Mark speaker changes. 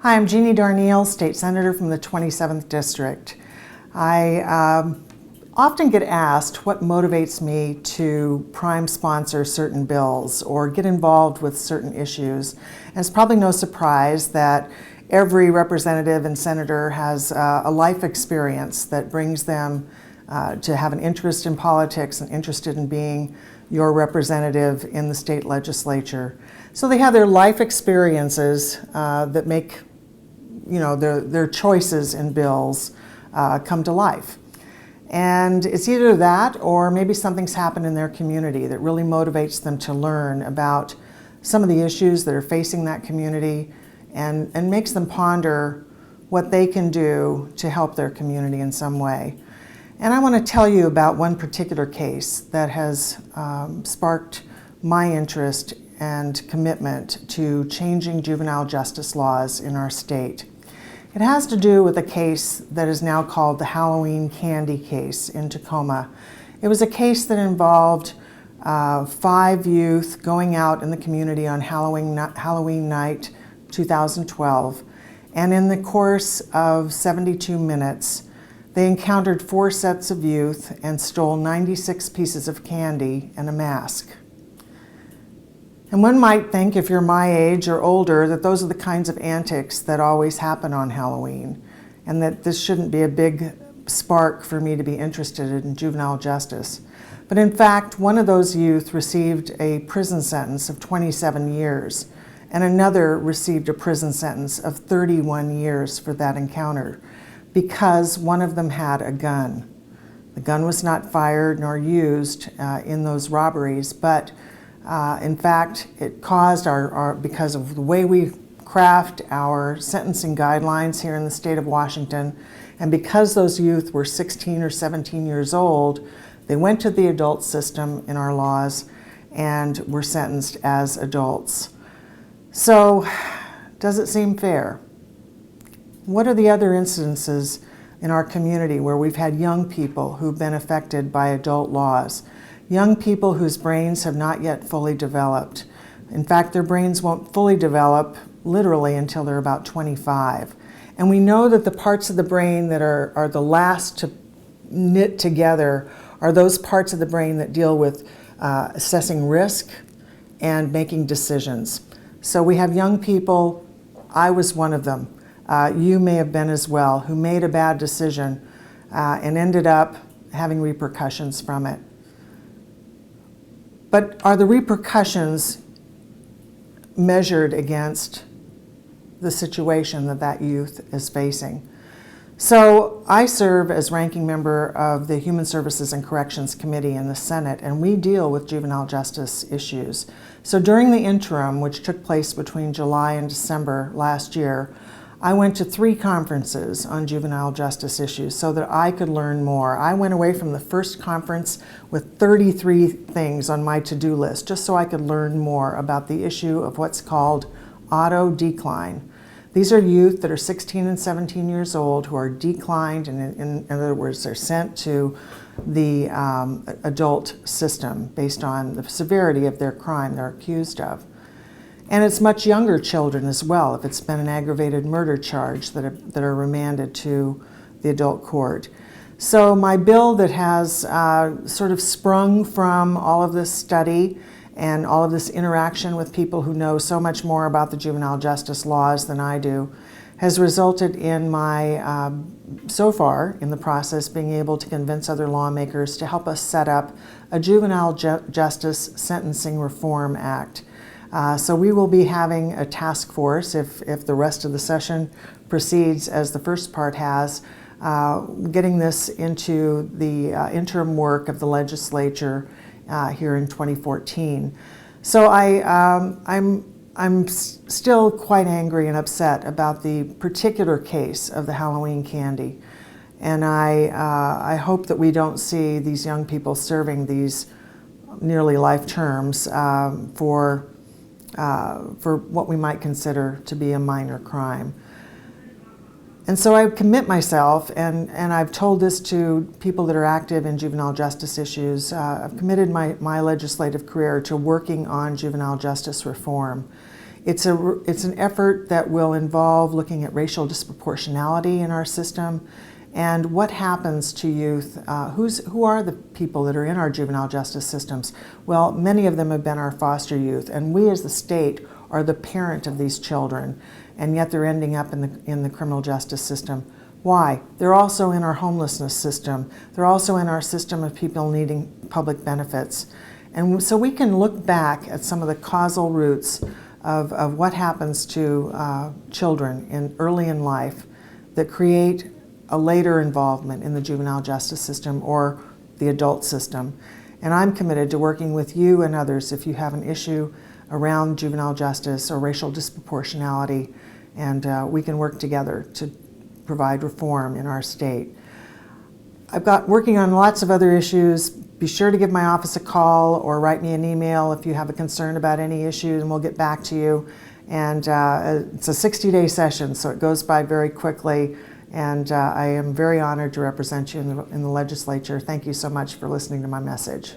Speaker 1: Hi, I'm Jeannie Darneille, State Senator from the 27th District. I often get asked what motivates me to prime sponsor certain bills or get involved with certain issues. And it's probably no surprise that every representative and senator has a life experience that brings them to have an interest in politics and interested in being your representative in the state legislature. So they have their life experiences that make their choices in bills come to life. And it's either that or maybe something's happened in their community that really motivates them to learn about some of the issues that are facing that community and makes them ponder what they can do to help their community in some way. And I want to tell you about one particular case that has sparked my interest and commitment to changing juvenile justice laws in our state. It has to do with a case that is now called the Halloween candy case in Tacoma. It was a case that involved 5 youth going out in the community on Halloween night 2012, and in the course of 72 minutes, they encountered 4 sets of youth and stole 96 pieces of candy and a mask. And one might think, if you're my age or older, that those are the kinds of antics that always happen on Halloween, and that this shouldn't be a big spark for me to be interested in juvenile justice. But in fact, one of those youth received a prison sentence of 27 years, and another received a prison sentence of 31 years for that encounter, because one of them had a gun. The gun was not fired nor used in those robberies, but in fact, it caused because of the way we craft our sentencing guidelines here in the state of Washington, and because those youth were 16 or 17 years old, they went to the adult system in our laws and were sentenced as adults. So, does it seem fair? What are the other incidences in our community where we've had young people who've been affected by adult laws? Young people whose brains have not yet fully developed. In fact, their brains won't fully develop literally until they're about 25. And we know that the parts of the brain that are the last to knit together are those parts of the brain that deal with assessing risk and making decisions. So we have young people, I was one of them, you may have been as well, who made a bad decision and ended up having repercussions from it. But are the repercussions measured against the situation that youth is facing? So I serve as ranking member of the Human Services and Corrections Committee in the Senate, and we deal with juvenile justice issues. So during the interim, which took place between July and December last year, I went to 3 conferences on juvenile justice issues so that I could learn more. I went away from the first conference with 33 things on my to-do list just so I could learn more about the issue of what's called auto decline. These are youth that are 16 and 17 years old who are declined, and in other words, they're sent to the adult system based on the severity of their crime they're accused of. And it's much younger children as well, if it's been an aggravated murder charge that are remanded to the adult court. So my bill that has sort of sprung from all of this study and all of this interaction with people who know so much more about the juvenile justice laws than I do has resulted in my, so far in the process, being able to convince other lawmakers to help us set up a Juvenile Justice Sentencing Reform Act. So we will be having a task force, if the rest of the session proceeds as the first part has, getting this into the interim work of the legislature here in 2014. So I'm still quite angry and upset about the particular case of the Halloween candy. And I hope that we don't see these young people serving these nearly life terms for what we might consider to be a minor crime. And so I commit myself, and I've told this to people that are active in juvenile justice issues, I've committed my legislative career to working on juvenile justice reform. It's an effort that will involve looking at racial disproportionality in our system and what happens to youth. Who are the people that are in our juvenile justice systems? Well, many of them have been our foster youth, and we as the state are the parent of these children, and yet they're ending up in the criminal justice system. Why? They're also in our homelessness system. They're also in our system of people needing public benefits. And so we can look back at some of the causal roots of what happens to children early in life that create a later involvement in the juvenile justice system or the adult system. And I'm committed to working with you and others if you have an issue around juvenile justice or racial disproportionality, and we can work together to provide reform in our state. I've got working on lots of other issues. Be sure to give my office a call or write me an email if you have a concern about any issue, and we'll get back to you. And it's a 60-day session, so it goes by very quickly. And I am very honored to represent you in the legislature. Thank you so much for listening to my message.